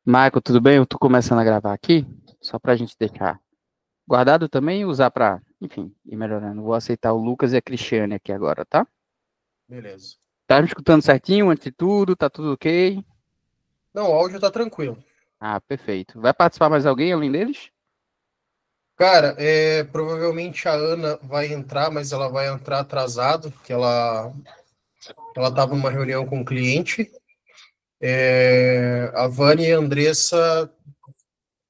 Marco, tudo bem? Eu tô começando a gravar aqui, só pra gente deixar guardado também e usar pra, enfim, ir melhorando. Vou aceitar o Lucas e a Cristiane aqui agora, tá? Beleza. Tá me escutando certinho antes de tudo? Tá tudo ok? Não, o áudio tá tranquilo. Ah, perfeito. Vai participar mais alguém além deles? Cara, provavelmente a Ana vai entrar, mas ela vai entrar atrasado, que ela estava numa reunião com o cliente. A Vânia e a Andressa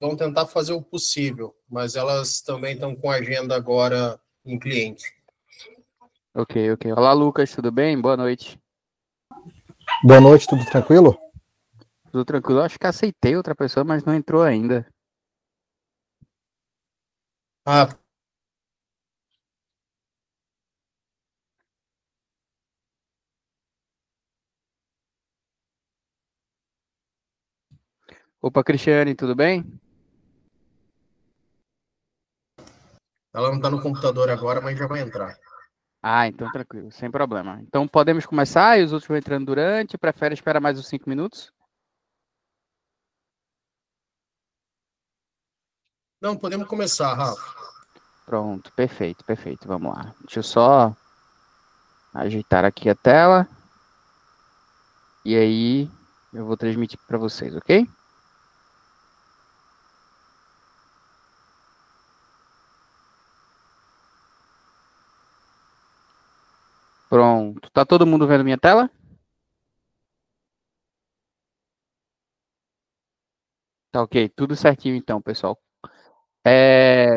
vão tentar fazer o possível, mas elas também estão com a agenda agora em cliente. Ok, ok. Olá, Lucas, tudo bem? Boa noite. Boa noite, tudo tranquilo? Tudo tranquilo? Acho que aceitei outra pessoa, mas não entrou ainda. Ah, Opa, Cristiane, tudo bem? ela não está no computador agora, mas já vai entrar. Ah, então tranquilo, sem problema. Então podemos começar e os outros vão entrando durante. Prefere esperar mais uns 5 minutos? Não, podemos começar, Rafa. Pronto, perfeito, perfeito. Vamos lá. Deixa eu só ajeitar aqui a tela e aí eu vou transmitir para vocês, ok? Pronto. Tá todo mundo vendo minha tela? Tá ok, tudo certinho então, pessoal.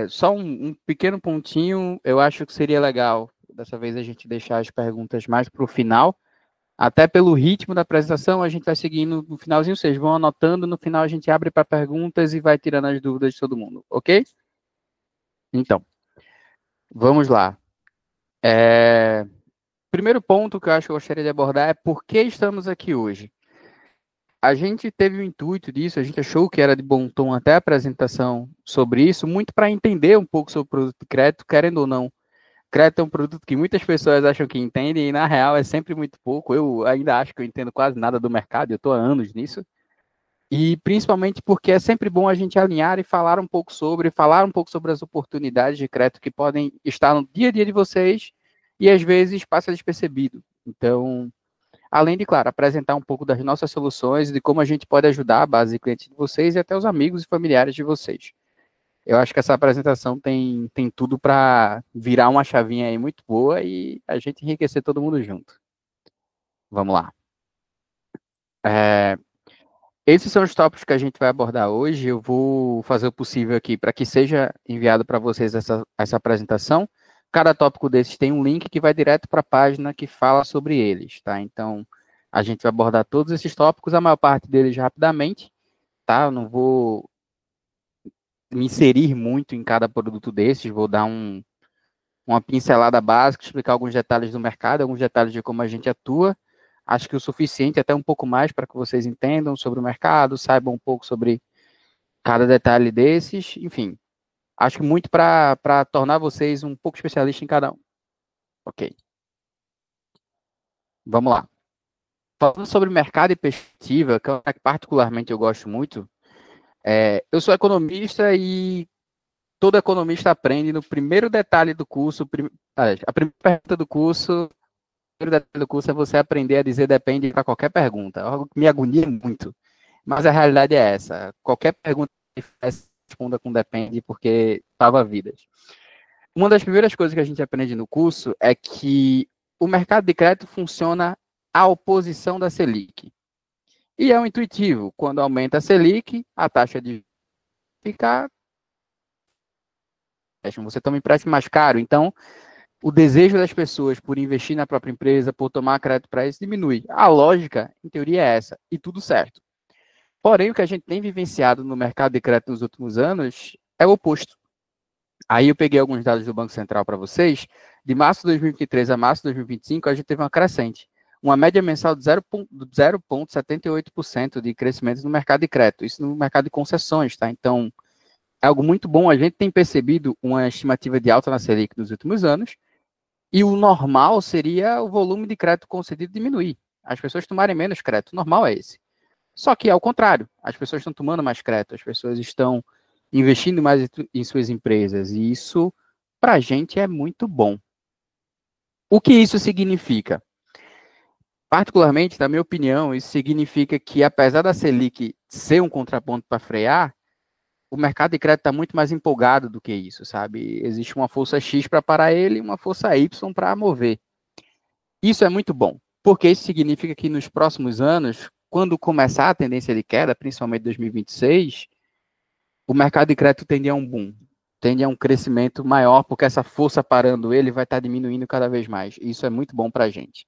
Só um pequeno pontinho, eu acho que seria legal dessa vez a gente deixar as perguntas mais para o final, até pelo ritmo da apresentação, a gente vai seguindo no finalzinho, vocês vão anotando, no final a gente abre para perguntas e vai tirando as dúvidas de todo mundo, ok? Então, vamos lá. Primeiro ponto que eu acho que eu gostaria de abordar é por que estamos aqui hoje. A gente teve o intuito disso, a gente achou que era de bom tom até a apresentação sobre isso, muito para entender um pouco sobre o produto de crédito, querendo ou não. Crédito é um produto que muitas pessoas acham que entendem e na real é sempre muito pouco. Eu ainda acho que eu entendo quase nada do mercado, eu estou há anos nisso. E principalmente porque é sempre bom a gente alinhar e falar um pouco sobre as oportunidades de crédito que podem estar no dia a dia de vocês e às vezes passa despercebido. Então, além de, claro, apresentar um pouco das nossas soluções e de como a gente pode ajudar a base de clientes de vocês e até os amigos e familiares de vocês. Eu acho que essa apresentação tem tudo para virar uma chavinha aí muito boa e a gente enriquecer todo mundo junto. Vamos lá. É, Esses são os tópicos que a gente vai abordar hoje. Eu vou fazer o possível aqui para que seja enviado para vocês essa apresentação. Cada tópico desses tem um link que vai direto para a página que fala sobre eles, tá? Então, a gente vai abordar todos esses tópicos, a maior parte deles rapidamente, tá? Eu não vou me inserir muito em cada produto desses, vou dar uma pincelada básica, explicar alguns detalhes do mercado, alguns detalhes de como a gente atua. Acho que o suficiente, até um pouco mais, para que vocês entendam sobre o mercado, saibam um pouco sobre cada detalhe desses, enfim. Acho que muito para tornar vocês um pouco especialistas em cada um. Ok, vamos lá. Falando sobre mercado e perspectiva, que é uma que particularmente eu gosto muito, eu sou economista e todo economista aprende no primeiro detalhe do curso, a primeira pergunta do curso, o primeiro detalhe do curso é você aprender a dizer depende para qualquer pergunta. É algo que me agonia muito. Mas a realidade é essa. Qualquer pergunta que faz, responda com depende, porque salva vidas. Uma das primeiras coisas que a gente aprende no curso é que o mercado de crédito funciona à oposição da Selic. E é um intuitivo. Quando aumenta a Selic, a taxa de ficar, você toma um empréstimo mais caro. Então, o desejo das pessoas por investir na própria empresa, por tomar crédito para isso, diminui. A lógica, em teoria, é essa. E tudo certo. Porém, o que a gente tem vivenciado no mercado de crédito nos últimos anos é o oposto. Aí eu peguei alguns dados do Banco Central para vocês. De março de 2023 a março de 2025, a gente teve uma crescente. Uma média mensal de 0,78% de crescimento no mercado de crédito. Isso no mercado de concessões, tá? Então, é algo muito bom. A gente tem percebido uma estimativa de alta na Selic nos últimos anos. E o normal seria o volume de crédito concedido diminuir. As pessoas tomarem menos crédito. O normal é esse. Só que, ao contrário, as pessoas estão tomando mais crédito, as pessoas estão investindo mais em suas empresas, e isso, para a gente, é muito bom. O que isso significa? Particularmente, na minha opinião, isso significa que, apesar da Selic ser um contraponto para frear, o mercado de crédito está muito mais empolgado do que isso, sabe? Existe uma força X para parar ele e uma força Y para mover. Isso é muito bom, porque isso significa que nos próximos anos, quando começar a tendência de queda, principalmente 2026, o mercado de crédito tende a um boom, tende a um crescimento maior, porque essa força parando ele vai estar diminuindo cada vez mais. Isso é muito bom para a gente.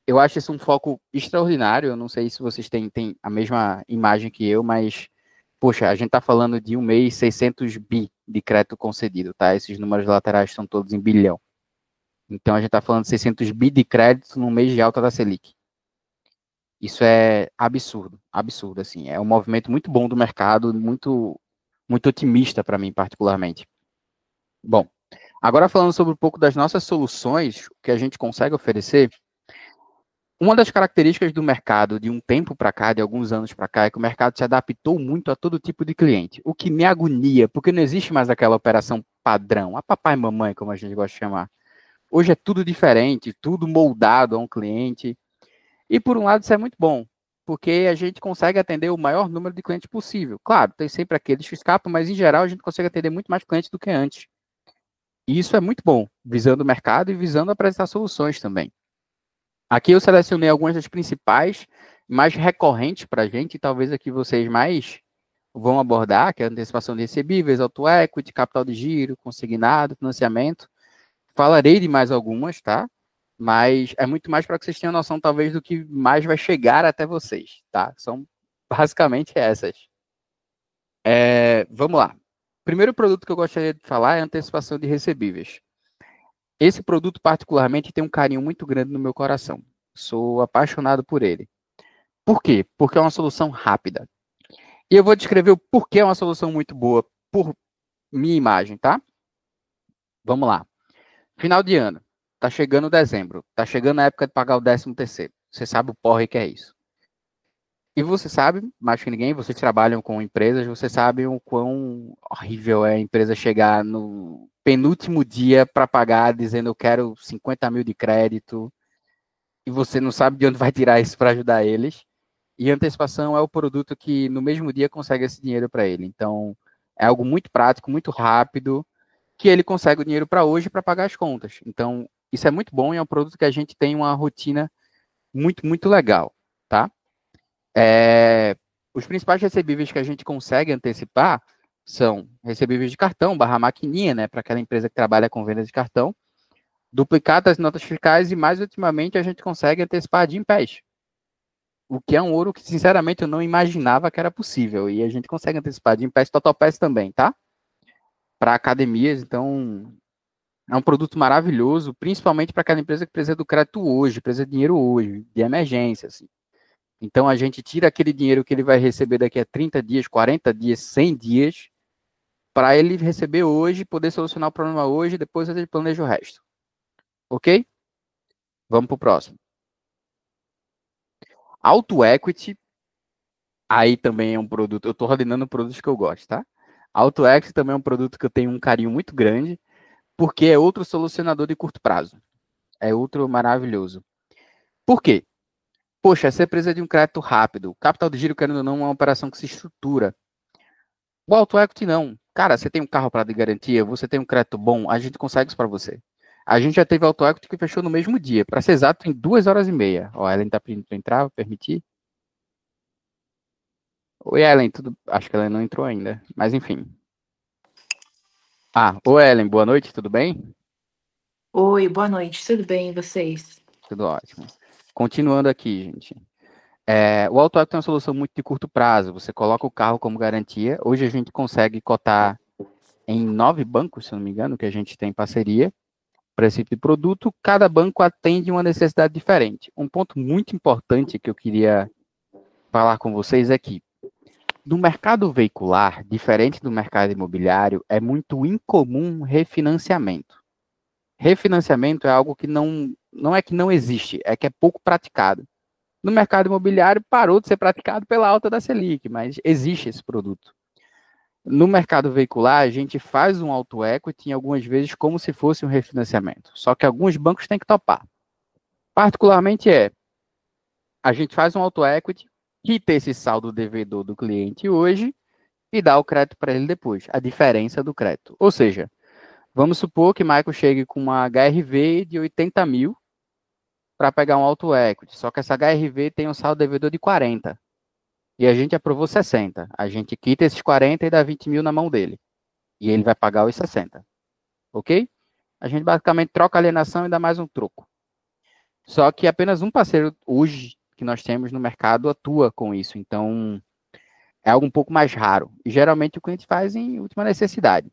Eu acho isso um foco extraordinário. Eu não sei se vocês têm a mesma imagem que eu, mas, poxa, a gente está falando de um mês 600 bi de crédito concedido, tá? Esses números laterais estão todos em bilhão. Então, a gente está falando de 600 bi de crédito no mês de alta da Selic. Isso é absurdo, absurdo, assim. É um movimento muito bom do mercado, muito, muito otimista para mim, particularmente. Bom, agora falando sobre um pouco das nossas soluções, o que a gente consegue oferecer, uma das características do mercado de um tempo para cá, de alguns anos para cá, é que o mercado se adaptou muito a todo tipo de cliente, o que me agonia, porque não existe mais aquela operação padrão, a papai e mamãe, como a gente gosta de chamar. Hoje é tudo diferente, tudo moldado a um cliente. E, por um lado, isso é muito bom, porque a gente consegue atender o maior número de clientes possível. Claro, tem sempre aqueles que escapam, mas, em geral, a gente consegue atender muito mais clientes do que antes. E isso é muito bom, visando o mercado e visando apresentar soluções também. Aqui eu selecionei algumas das principais, mais recorrentes para a gente, e talvez aqui vocês mais vão abordar, que é a antecipação de recebíveis, auto equity, capital de giro, consignado, financiamento. Falarei de mais algumas, tá? Mas é muito mais para que vocês tenham noção, talvez, do que mais vai chegar até vocês, tá? São basicamente essas. Vamos lá. Primeiro produto que eu gostaria de falar é a antecipação de recebíveis. Esse produto, particularmente, tem um carinho muito grande no meu coração. Sou apaixonado por ele. Por quê? Porque é uma solução rápida. E eu vou descrever o porquê é uma solução muito boa por minha imagem, tá? Vamos lá. Final de ano. Tá chegando dezembro. Tá chegando a época de pagar o 13º. Você sabe o porre que é isso. E você sabe, mais que ninguém, vocês trabalham com empresas, você sabe o quão horrível é a empresa chegar no penúltimo dia para pagar, dizendo eu quero 50 mil de crédito, e você não sabe de onde vai tirar isso para ajudar eles. E a antecipação é o produto que no mesmo dia consegue esse dinheiro para ele. Então, é algo muito prático, muito rápido, que ele consegue o dinheiro para hoje para pagar as contas. Então, isso é muito bom e é um produto que a gente tem uma rotina muito, muito legal, tá? Os principais recebíveis que a gente consegue antecipar são recebíveis de cartão, barra maquininha, né, para aquela empresa que trabalha com venda de cartão, duplicado das notas fiscais e, mais ultimamente, a gente consegue antecipar de Gympass, o que é um ouro que, sinceramente, eu não imaginava que era possível. E a gente consegue antecipar de Gympass, TotalPass também, tá? Para academias, então, é um produto maravilhoso, principalmente para aquela empresa que precisa do crédito hoje, precisa de dinheiro hoje, de emergência, assim. Então, a gente tira aquele dinheiro que ele vai receber daqui a 30 dias, 40 dias, 100 dias, para ele receber hoje, poder solucionar o problema hoje, depois ele planeja o resto. Ok? Vamos para o próximo. Auto Equity, aí também é um produto, eu estou ordenando produtos que eu gosto, tá? Auto Equity também é um produto que eu tenho um carinho muito grande, porque é outro solucionador de curto prazo. É outro maravilhoso. Por quê? Poxa, você precisa de um crédito rápido. O capital de giro, querendo ou não, é uma operação que se estrutura. O auto equity não. Cara, você tem um carro para de garantia, você tem um crédito bom, a gente consegue isso para você. A gente já teve auto equity que fechou no mesmo dia, para ser exato, em 2 horas e meia. Ó, a Ellen está pedindo para entrar, vou permitir. Oi, Ellen, tudo... Acho que ela não entrou ainda, mas enfim. Oi, Ellen, boa noite, tudo bem? Oi, boa noite, tudo bem e vocês? Tudo ótimo. Continuando aqui, gente. O auto equity é uma solução muito de curto prazo. Você coloca o carro como garantia. Hoje a gente consegue cotar em 9 bancos, se eu não me engano, que a gente tem parceria para esse tipo de produto. Cada banco atende uma necessidade diferente. Um ponto muito importante que eu queria falar com vocês é que no mercado veicular, diferente do mercado imobiliário, é muito incomum refinanciamento. Refinanciamento é algo que não é que não existe, é que é pouco praticado. No mercado imobiliário parou de ser praticado pela alta da Selic, mas existe esse produto. No mercado veicular, a gente faz um auto equity algumas vezes como se fosse um refinanciamento. Só que alguns bancos têm que topar. Particularmente a gente faz um auto equity, quita esse saldo devedor do cliente hoje e dá o crédito para ele depois, a diferença do crédito. Ou seja, vamos supor que Michael chegue com uma HRV de 80 mil para pegar um auto equity, só que essa HRV tem um saldo devedor de 40 e a gente aprovou 60. A gente quita esses 40 e dá 20 mil na mão dele. E ele vai pagar os 60. Ok? A gente basicamente troca a alienação e dá mais um troco. Só que apenas um parceiro hoje que nós temos no mercado atua com isso. Então, é algo um pouco mais raro. E geralmente o cliente faz em última necessidade.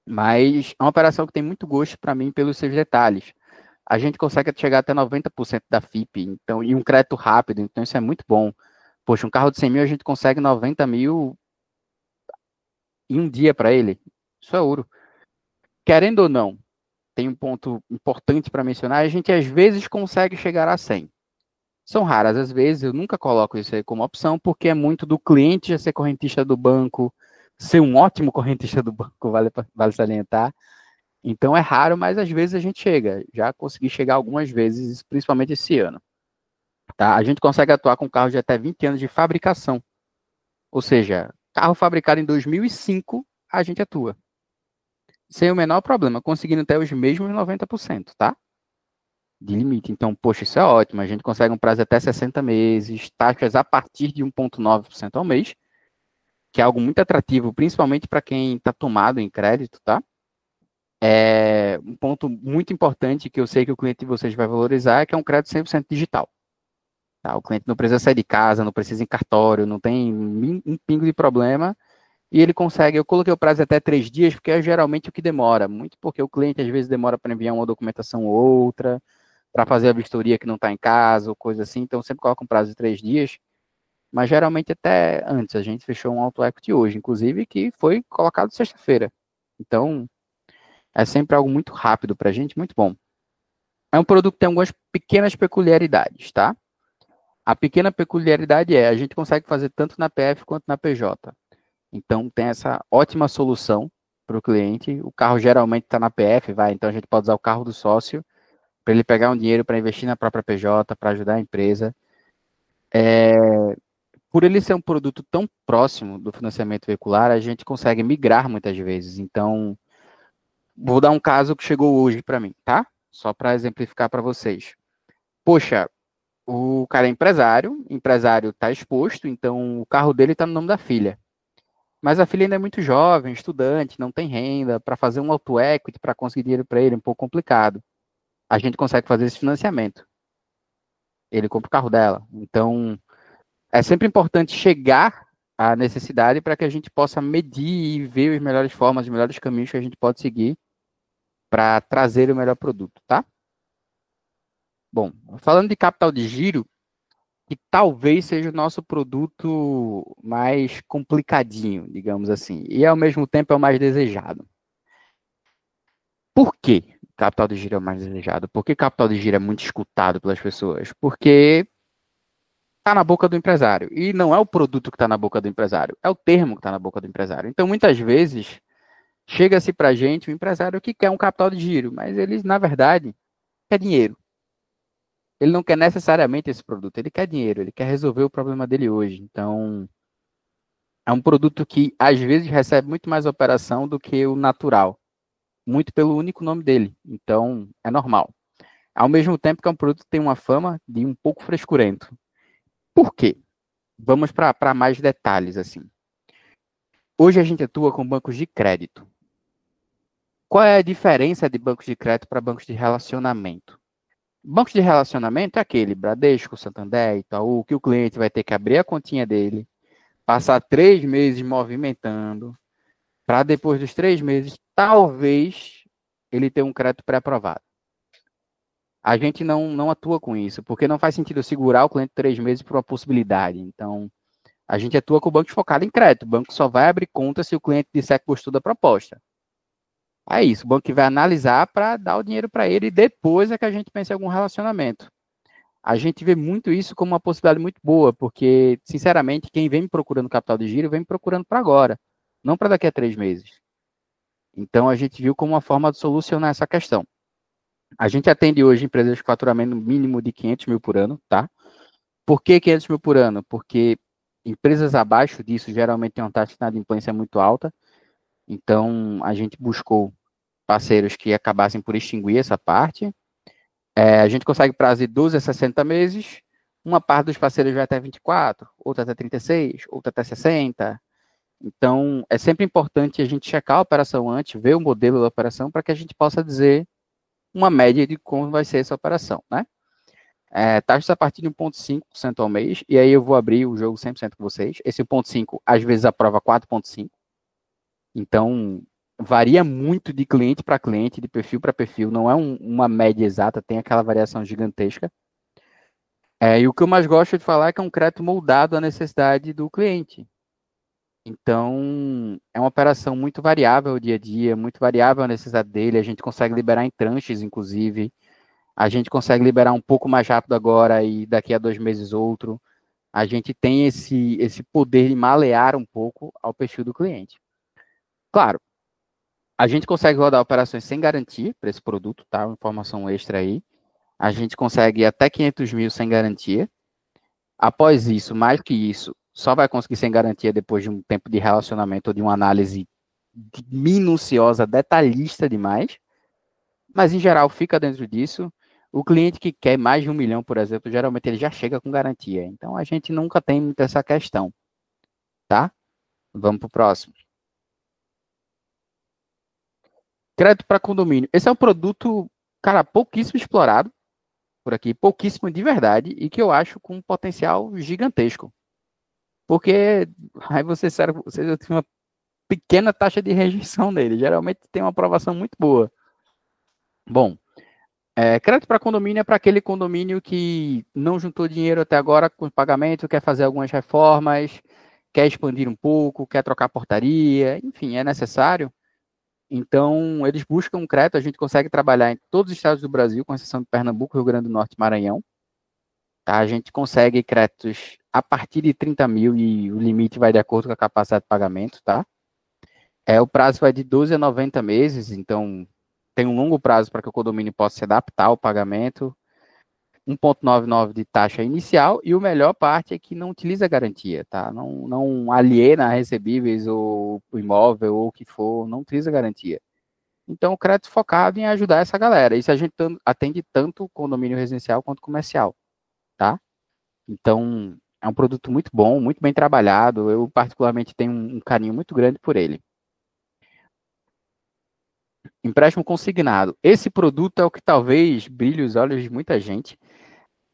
Mas é uma operação que tem muito gosto para mim pelos seus detalhes. A gente consegue chegar até 90% da FIP, então, e um crédito rápido, então isso é muito bom. Poxa, um carro de 100 mil a gente consegue 90 mil em um dia para ele. Isso é ouro. Querendo ou não, tem um ponto importante para mencionar, a gente às vezes consegue chegar a 100. São raras as vezes, eu nunca coloco isso aí como opção, porque é muito do cliente já ser correntista do banco, ser um ótimo correntista do banco, vale salientar. Então é raro, mas às vezes a gente chega. Já consegui chegar algumas vezes, principalmente esse ano. Tá? A gente consegue atuar com carros de até 20 anos de fabricação. Ou seja, carro fabricado em 2005, a gente atua. Sem o menor problema, conseguindo até os mesmos 90%, tá? De limite. Então, poxa, isso é ótimo. A gente consegue um prazo até 60 meses, taxas a partir de 1,9% ao mês, que é algo muito atrativo, principalmente para quem está tomado em crédito, tá? É um ponto muito importante que eu sei que o cliente de vocês vai valorizar é que é um crédito 100% digital. Tá? O cliente não precisa sair de casa, não precisa ir em cartório, não tem um pingo de problema, e ele consegue, eu coloquei o prazo até 3 dias, porque é geralmente o que demora, muito porque o cliente às vezes demora para enviar uma documentação ou outra, para fazer a vistoria que não está em casa, ou coisa assim, então sempre coloca um prazo de 3 dias, mas geralmente até antes, a gente fechou um auto equity hoje, inclusive, que foi colocado sexta-feira. Então, é sempre algo muito rápido para a gente, muito bom. É um produto que tem algumas pequenas peculiaridades, tá? A pequena peculiaridade a gente consegue fazer tanto na PF quanto na PJ. Então, tem essa ótima solução para o cliente. O carro geralmente está na PF, então a gente pode usar o carro do sócio para ele pegar um dinheiro para investir na própria PJ, para ajudar a empresa. Por ele ser um produto tão próximo do financiamento veicular, a gente consegue migrar muitas vezes. Então, vou dar um caso que chegou hoje para mim, tá? Só para exemplificar para vocês. Poxa, o cara é empresário está exposto, então o carro dele está no nome da filha. Mas a filha ainda é muito jovem, estudante, não tem renda, para fazer um auto equity, para conseguir dinheiro para ele, é um pouco complicado. A gente consegue fazer esse financiamento. Ele compra o carro dela. Então, é sempre importante chegar à necessidade para que a gente possa medir e ver as melhores formas, os melhores caminhos que a gente pode seguir para trazer o melhor produto, tá? Bom, falando de capital de giro, que talvez seja o nosso produto mais complicadinho, digamos assim, e ao mesmo tempo é o mais desejado. Por que capital de giro é o mais desejado? Por que capital de giro é muito escutado pelas pessoas? Porque está na boca do empresário, e não é o produto que está na boca do empresário, é o termo que está na boca do empresário. Então, muitas vezes, chega-se para a gente, o empresário que quer um capital de giro, mas ele, na verdade, quer dinheiro. Ele não quer necessariamente esse produto, ele quer dinheiro, ele quer resolver o problema dele hoje. Então, é um produto que, às vezes, recebe muito mais operação do que o natural, muito pelo único nome dele. Então, é normal. Ao mesmo tempo que é um produto que tem uma fama de um pouco frescurento. Por quê? Vamos para mais detalhes, assim. Hoje a gente atua com bancos de crédito. Qual é a diferença de bancos de crédito para bancos de relacionamento? Banco de relacionamento é aquele, Bradesco, Santander, Itaú, que o cliente vai ter que abrir a continha dele, passar 3 meses movimentando, para depois dos 3 meses, talvez, ele ter um crédito pré-aprovado. A gente não atua com isso, porque não faz sentido segurar o cliente 3 meses por uma possibilidade. Então, a gente atua com o banco focado em crédito. O banco só vai abrir conta se o cliente disser que gostou da proposta. É isso, o banco vai analisar para dar o dinheiro para ele e depois é que a gente pensa em algum relacionamento. a gente vê muito isso como uma possibilidade muito boa, porque, sinceramente, quem vem me procurando capital de giro, vem me procurando para agora, não para daqui a 3 meses. Então, a gente viu como uma forma de solucionar essa questão. A gente atende hoje empresas de faturamento mínimo de 500 mil por ano, tá? Por que 500 mil por ano? Porque empresas abaixo disso geralmente têm uma taxa de inadimplência muito alta, então a gente buscou parceiros que acabassem por extinguir essa parte. A gente consegue prazo de 12 a 60 meses, uma parte dos parceiros vai até 24, outra até 36, outra até 60. Então, é sempre importante a gente checar a operação antes, ver o modelo da operação, para que a gente possa dizer uma média de como vai ser essa operação, né? Taxas a partir de 1,5% ao mês, e aí eu vou abrir o jogo 100% com vocês. Esse 1,5 às vezes aprova 4,5. Então, varia muito de cliente para cliente, de perfil para perfil, não é uma média exata, tem aquela variação gigantesca. E o que eu mais gosto de falar é que é um crédito moldado à necessidade do cliente. Então, é uma operação muito variável dia a dia, muito variável a necessidade dele, a gente consegue liberar em tranches, inclusive, a gente consegue liberar um pouco mais rápido agora e daqui a 2 meses outro. A gente tem esse poder de malear um pouco ao perfil do cliente. Claro, a gente consegue rodar operações sem garantia para esse produto, tá? Uma informação extra aí. A gente consegue até 500 mil sem garantia. Após isso, mais que isso, só vai conseguir sem garantia depois de um tempo de relacionamento ou de uma análise minuciosa, detalhista demais. Mas, em geral, fica dentro disso. O cliente que quer mais de 1 milhão, por exemplo, geralmente ele já chega com garantia. Então, a gente nunca tem muito essa questão, tá? Vamos para o próximo. Crédito para condomínio. Esse é um produto, cara, pouquíssimo explorado por aqui, pouquíssimo de verdade, e que eu acho com um potencial gigantesco. Porque, aí você tem uma pequena taxa de rejeição nele. Geralmente tem uma aprovação muito boa. Bom, crédito para condomínio é para aquele condomínio que não juntou dinheiro até agora com o pagamento, quer fazer algumas reformas, quer expandir um pouco, quer trocar portaria, enfim, é necessário. Então, eles buscam um crédito, a gente consegue trabalhar em todos os estados do Brasil, com exceção de Pernambuco, Rio Grande do Norte e Maranhão. Tá? A gente consegue créditos a partir de 30 mil e o limite vai de acordo com a capacidade de pagamento, tá? O prazo vai de 12 a 90 meses, então tem um longo prazo para que o condomínio possa se adaptar ao pagamento. 1,99 de taxa inicial, e o melhor parte é que não utiliza garantia, tá? Não aliena recebíveis ou o imóvel ou o que for, não utiliza garantia. Então, o crédito focado em ajudar essa galera. Isso a gente atende tanto condomínio residencial quanto comercial, tá? Então, é um produto muito bom, muito bem trabalhado. Eu, particularmente, tenho um carinho muito grande por ele. Empréstimo consignado. Esse produto é o que talvez brilhe os olhos de muita gente.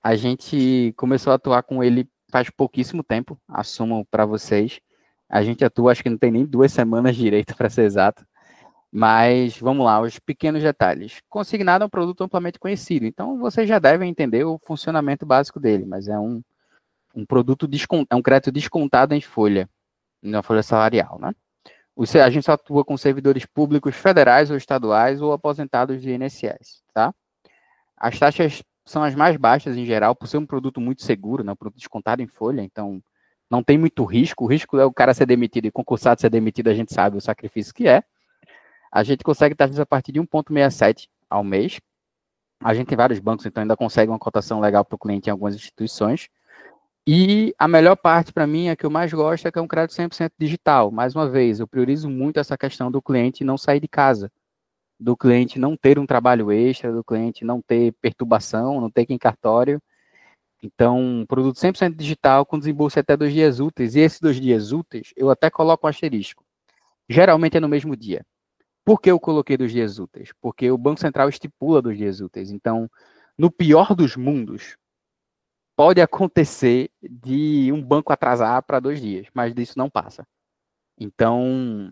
A gente começou a atuar com ele faz pouquíssimo tempo, assumo para vocês. A gente atua, acho que não tem nem 2 semanas direito, para ser exato. Mas, vamos lá, os pequenos detalhes. Consignado é um produto amplamente conhecido, então vocês já devem entender o funcionamento básico dele, mas é um produto, é um crédito descontado em folha, na folha salarial, né? A gente só atua com servidores públicos federais ou estaduais ou aposentados de INSS, tá? As taxas são as mais baixas em geral, por ser um produto muito seguro, né? Um produto descontado em folha, então não tem muito risco. O risco é o cara ser demitido e concursado ser demitido, a gente sabe o sacrifício que é. A gente consegue taxas a partir de 1,67 ao mês. A gente tem vários bancos, então ainda consegue uma cotação legal para o cliente em algumas instituições. E a melhor parte para mim, a que eu mais gosto, é que é um crédito 100% digital. Mais uma vez, eu priorizo muito essa questão do cliente não sair de casa, do cliente não ter um trabalho extra, do cliente não ter perturbação, não ter que ir em cartório. Então, um produto 100% digital com desembolso até 2 dias úteis. E esses 2 dias úteis, eu até coloco um asterisco. Geralmente é no mesmo dia. Por que eu coloquei 2 dias úteis? Porque o Banco Central estipula 2 dias úteis. Então, no pior dos mundos, pode acontecer de um banco atrasar para 2 dias, mas disso não passa. Então,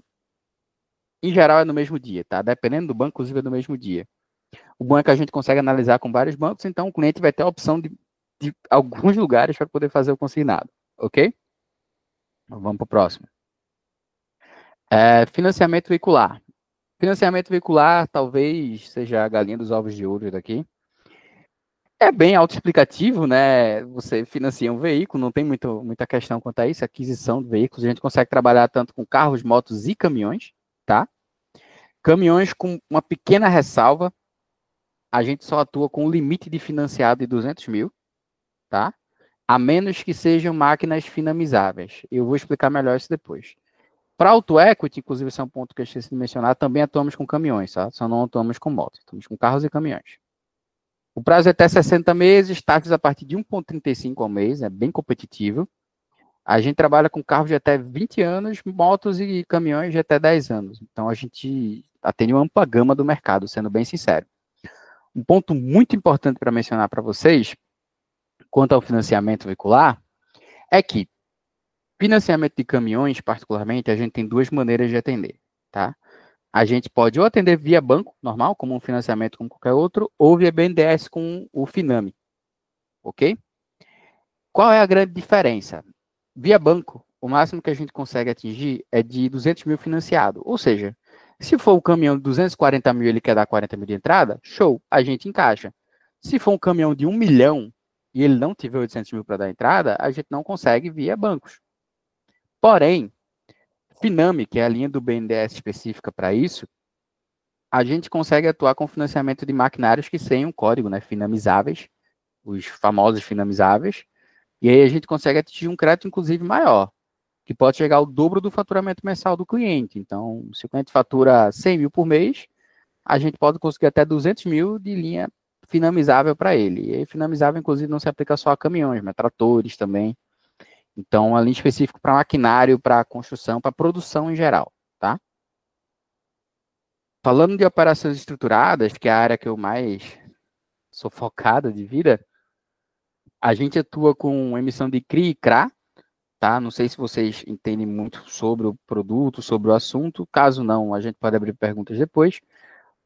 em geral é no mesmo dia, tá? Dependendo do banco, inclusive é no mesmo dia. O bom é que a gente consegue analisar com vários bancos, então o cliente vai ter a opção de alguns lugares para poder fazer o consignado, ok? Vamos para o próximo. Financiamento veicular. Financiamento veicular talvez seja a galinha dos ovos de ouro daqui. É bem autoexplicativo, né? Você financia um veículo, não tem muita questão quanto a isso, aquisição de veículos. A gente consegue trabalhar tanto com carros, motos e caminhões, tá? Caminhões com uma pequena ressalva, a gente só atua com o limite de financiado de 200 mil, tá? A menos que sejam máquinas finamizáveis. Eu vou explicar melhor isso depois. Para auto equity, inclusive esse é um ponto que eu esqueci de mencionar, também atuamos com caminhões, tá? Só não atuamos com motos, atuamos com carros e caminhões. O prazo é até 60 meses, taxas a partir de 1,35 ao mês, é bem competitivo. A gente trabalha com carros de até 20 anos, motos e caminhões de até 10 anos. Então, a gente atende uma ampla gama do mercado, sendo bem sincero. Um ponto muito importante para mencionar para vocês, quanto ao financiamento veicular, é que financiamento de caminhões, particularmente, a gente tem duas maneiras de atender, tá? A gente pode ou atender via banco, normal, como um financiamento como qualquer outro, ou via BNDES com o Finame, ok? Qual é a grande diferença? Via banco, o máximo que a gente consegue atingir é de 200 mil financiado, ou seja, se for um caminhão de 240 mil e ele quer dar 40 mil de entrada, show, a gente encaixa. Se for um caminhão de 1 milhão e ele não tiver 800 mil para dar entrada, a gente não consegue via bancos. Porém, Finame, que é a linha do BNDES específica para isso, a gente consegue atuar com financiamento de maquinários que têm um código, né, finamizáveis, os famosos finamizáveis, e aí a gente consegue atingir um crédito, inclusive, maior, que pode chegar ao dobro do faturamento mensal do cliente. Então, se o cliente fatura 100 mil por mês, a gente pode conseguir até 200 mil de linha finamizável para ele. E aí, finamizável, inclusive, não se aplica só a caminhões, mas tratores também. Então, uma linha específica para maquinário, para construção, para produção em geral, tá? Falando de operações estruturadas, que é a área que eu mais sou focado de vida, a gente atua com emissão de CRI e CRA, tá? Não sei se vocês entendem muito sobre o produto, sobre o assunto. Caso não, a gente pode abrir perguntas depois.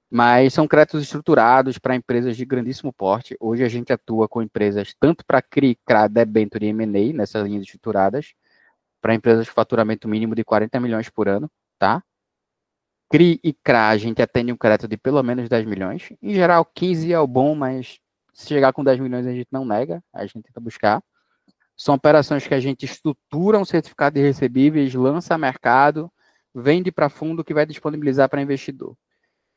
Mas são créditos estruturados para empresas de grandíssimo porte. Hoje a gente atua com empresas tanto para CRI, CRA, debênture e M&A, nessas linhas estruturadas, para empresas de faturamento mínimo de 40 milhões por ano, tá? CRI e CRA, a gente atende um crédito de pelo menos 10 milhões. Em geral, 15 é o bom, mas se chegar com 10 milhões a gente não nega, a gente tenta buscar. São operações que a gente estrutura um certificado de recebíveis, lança a mercado, vende para fundo que vai disponibilizar para investidor.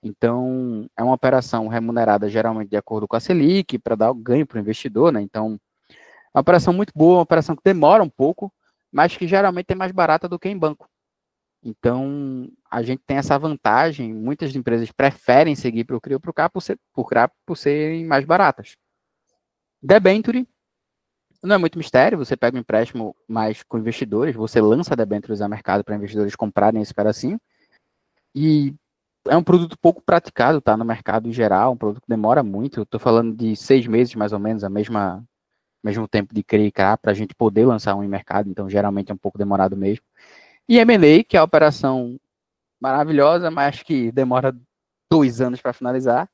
Então, é uma operação remunerada geralmente de acordo com a Selic, para dar o ganho para o investidor, né? Então, é uma operação muito boa, uma operação que demora um pouco, mas que geralmente é mais barata do que em banco. Então, a gente tem essa vantagem, muitas empresas preferem seguir para o CRI ou para o CRA por serem mais baratas. Debenture, não é muito mistério, você pega um empréstimo mais com investidores, você lança debêntures a mercado para investidores comprarem esse pedacinho, e é um produto pouco praticado, tá, no mercado em geral, um produto que demora muito, eu estou falando de 6 meses mais ou menos, mesmo tempo de CRI e CRA, para a gente poder lançar um em mercado, então geralmente é um pouco demorado mesmo. E M&A, que é a operação maravilhosa, mas que demora 2 anos para finalizar.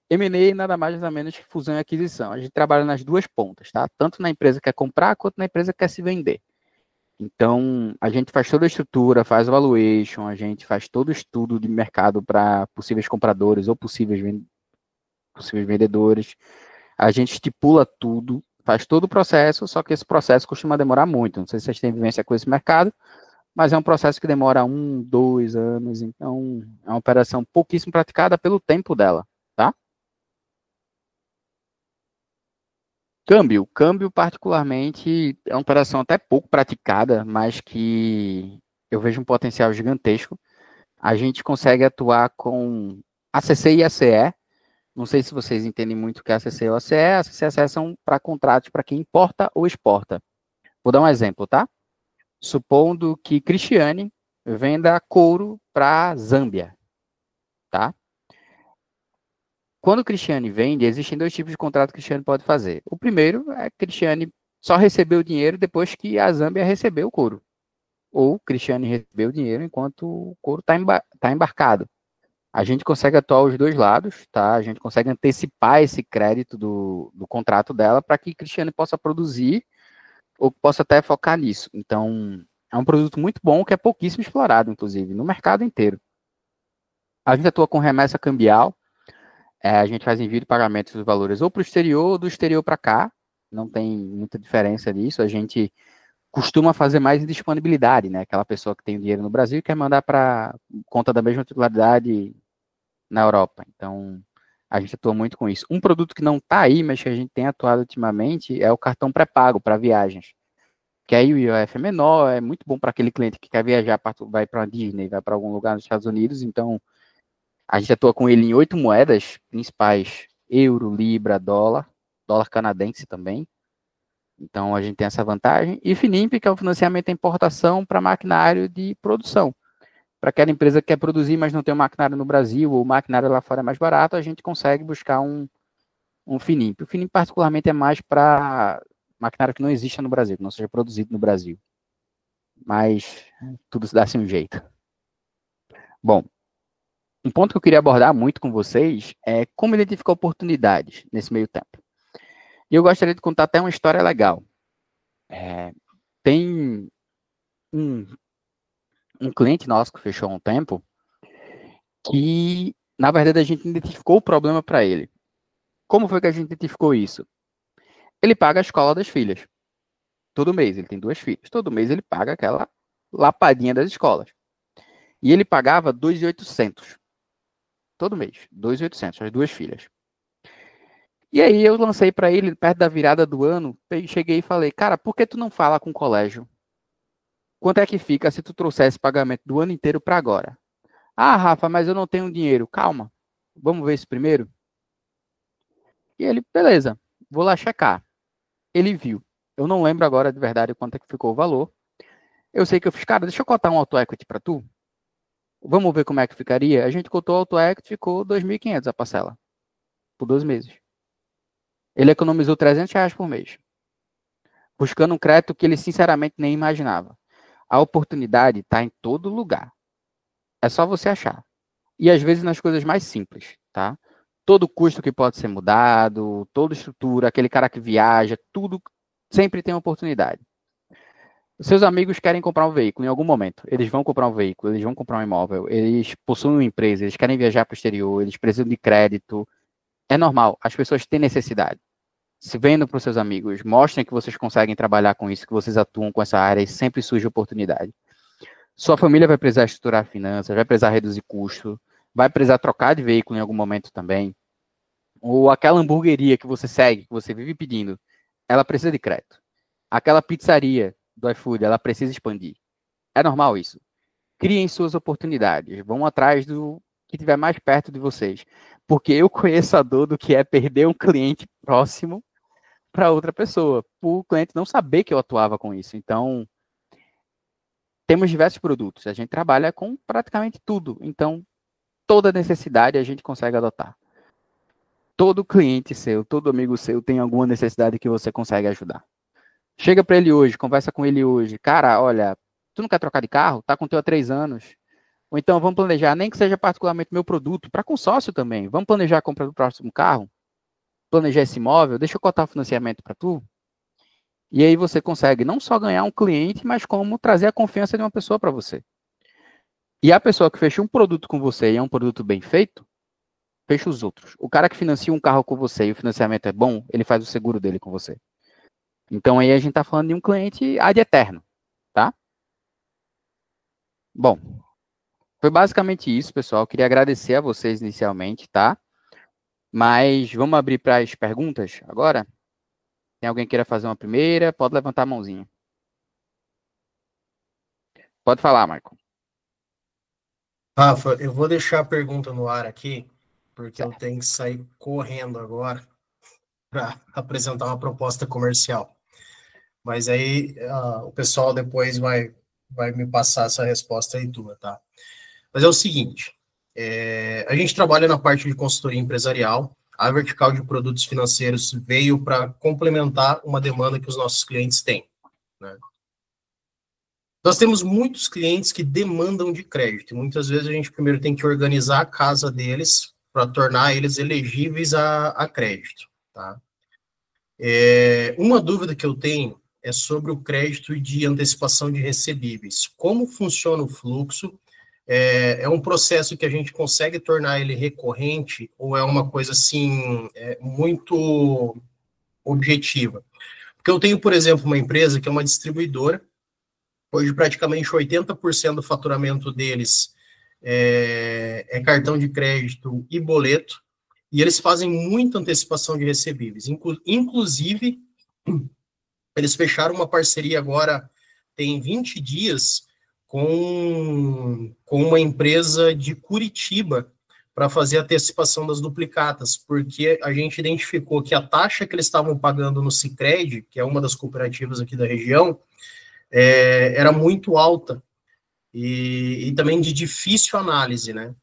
M&A nada mais nada menos que fusão e aquisição. A gente trabalha nas duas pontas, tá? Tanto na empresa que quer comprar, quanto na empresa que quer se vender. Então, a gente faz toda a estrutura, faz o valuation, a gente faz todo o estudo de mercado para possíveis compradores ou possíveis vendedores. A gente estipula tudo, faz todo o processo, só que esse processo costuma demorar muito. Não sei se vocês têm vivência com esse mercado, mas é um processo que demora 1, 2 anos, então é uma operação pouquíssimo praticada pelo tempo dela, tá? Câmbio particularmente é uma operação até pouco praticada, mas que eu vejo um potencial gigantesco. A gente consegue atuar com ACC e ACE. Não sei se vocês entendem muito o que é ACC ou ACE. ACC e ACE são para contratos para quem importa ou exporta. Vou dar um exemplo, tá? Supondo que Cristiane venda couro para Zâmbia, tá? Quando o Cristiane vende, existem 2 tipos de contrato que o Cristiane pode fazer. O primeiro é que Cristiane só recebeu o dinheiro depois que a Zâmbia recebeu o couro. Ou Cristiane recebeu o dinheiro enquanto o couro está embarcado. A gente consegue atuar os dois lados, tá? A gente consegue antecipar esse crédito do contrato dela para que Cristiane possa produzir ou possa até focar nisso. Então, é um produto muito bom que é pouquíssimo explorado, inclusive, no mercado inteiro. A gente atua com remessa cambial. a gente faz envio de pagamentos dos valores ou para o exterior ou do exterior para cá, não tem muita diferença nisso, a gente costuma fazer mais em disponibilidade, né? Aquela pessoa que tem dinheiro no Brasil e quer mandar para conta da mesma titularidade na Europa. Então, a gente atua muito com isso. Um produto que não está aí, mas que a gente tem atuado ultimamente, é o cartão pré-pago para viagens. Que aí o IOF é menor, é muito bom para aquele cliente que quer viajar, vai para a Disney, vai para algum lugar nos Estados Unidos. Então, a gente atua com ele em 8 moedas principais: euro, libra, dólar, dólar canadense também. Então, a gente tem essa vantagem. E Finimp, que é o financiamento à importação para maquinário de produção. Para aquela empresa que quer produzir, mas não tem um maquinário no Brasil, ou o maquinário lá fora é mais barato, a gente consegue buscar um Finimp. O Finimp, particularmente, é mais para maquinário que não exista no Brasil, que não seja produzido no Brasil. Mas tudo se dá-se um jeito. Bom, um ponto que eu queria abordar muito com vocês é como identificar oportunidades nesse meio tempo. E eu gostaria de contar até uma história legal. Tem um cliente nosso que fechou há um tempo que, na verdade, a gente identificou o problema para ele. Como foi que a gente identificou isso? Ele paga a escola das filhas. Todo mês, ele tem 2 filhas. Todo mês ele paga aquela lapadinha das escolas. E ele pagava 2.800. Todo mês, 2.800, as 2 filhas. E aí eu lancei para ele, perto da virada do ano, cheguei e falei, cara, por que tu não fala com o colégio? Quanto é que fica se tu trouxesse pagamento do ano inteiro para agora? Ah, Rafa, mas eu não tenho dinheiro. Calma, vamos ver isso primeiro? E ele, beleza, vou lá checar. Ele viu. Eu não lembro agora de verdade quanto é que ficou o valor. Eu sei que eu fiz, cara, deixa eu cotar um auto equity para tu. Vamos ver como é que ficaria? A gente cotou o auto equity, ficou 2.500 a parcela. Por 12 meses. Ele economizou R$300 por mês. Buscando um crédito que ele sinceramente nem imaginava. A oportunidade está em todo lugar. É só você achar. E às vezes nas coisas mais simples, tá? Todo custo que pode ser mudado, toda estrutura, aquele cara que viaja, tudo sempre tem oportunidade. Os seus amigos querem comprar um veículo em algum momento. Eles vão comprar um veículo, eles vão comprar um imóvel, eles possuem uma empresa, eles querem viajar para o exterior, eles precisam de crédito. É normal, as pessoas têm necessidade. Se vendo para os seus amigos, mostrem que vocês conseguem trabalhar com isso, que vocês atuam com essa área e sempre surge oportunidade. Sua família vai precisar estruturar finanças, vai precisar reduzir custo, vai precisar trocar de veículo em algum momento também. Ou aquela hamburgueria que você segue, que você vive pedindo, ela precisa de crédito. Aquela pizzaria do iFood, ela precisa expandir. É normal isso. Criem suas oportunidades, vão atrás do que estiver mais perto de vocês. Porque eu conheço a dor do que é perder um cliente próximo para outra pessoa, por o cliente não saber que eu atuava com isso. Então, temos diversos produtos, a gente trabalha com praticamente tudo. Então, toda necessidade a gente consegue adotar. Todo cliente seu, todo amigo seu tem alguma necessidade que você consegue ajudar. Chega para ele hoje, conversa com ele hoje. Cara, olha, tu não quer trocar de carro? Tá com o teu há 3 anos. Ou então vamos planejar, nem que seja particularmente meu produto, para consórcio também. Vamos planejar a compra do próximo carro? Planejar esse imóvel? Deixa eu cotar o financiamento para tu. E aí você consegue não só ganhar um cliente, mas como trazer a confiança de uma pessoa para você. E a pessoa que fecha um produto com você e é um produto bem feito, fecha os outros. O cara que financia um carro com você e o financiamento é bom, ele faz o seguro dele com você. Então aí a gente está falando de um cliente ad eterno, tá? Bom, foi basicamente isso, pessoal. Queria agradecer a vocês inicialmente, tá? Mas vamos abrir para as perguntas agora? Tem alguém que queira fazer uma primeira? Pode levantar a mãozinha. Pode falar, Marco. Rafa, eu vou deixar a pergunta no ar aqui, porque eu Certo. tenho que sair correndo agora para apresentar uma proposta comercial. Mas aí o pessoal depois vai me passar essa resposta aí tua, tá? Mas é o seguinte, a gente trabalha na parte de consultoria empresarial, a vertical de produtos financeiros veio para complementar uma demanda que os nossos clientes têm, né? Nós temos muitos clientes que demandam de crédito, e muitas vezes a gente primeiro tem que organizar a casa deles para tornar eles elegíveis a crédito, tá? Uma dúvida que eu tenho é sobre o crédito de antecipação de recebíveis. Como funciona o fluxo? É um processo que a gente consegue tornar ele recorrente ou é uma coisa assim muito objetiva? Porque eu tenho, por exemplo, uma empresa que é uma distribuidora, hoje praticamente 80% do faturamento deles é cartão de crédito e boleto, e eles fazem muita antecipação de recebíveis. Inclusive, eles fecharam uma parceria agora, tem 20 dias, com uma empresa de Curitiba para fazer a antecipação das duplicatas, porque a gente identificou que a taxa que eles estavam pagando no Sicredi, que é uma das cooperativas aqui da região, era muito alta e também de difícil análise, né?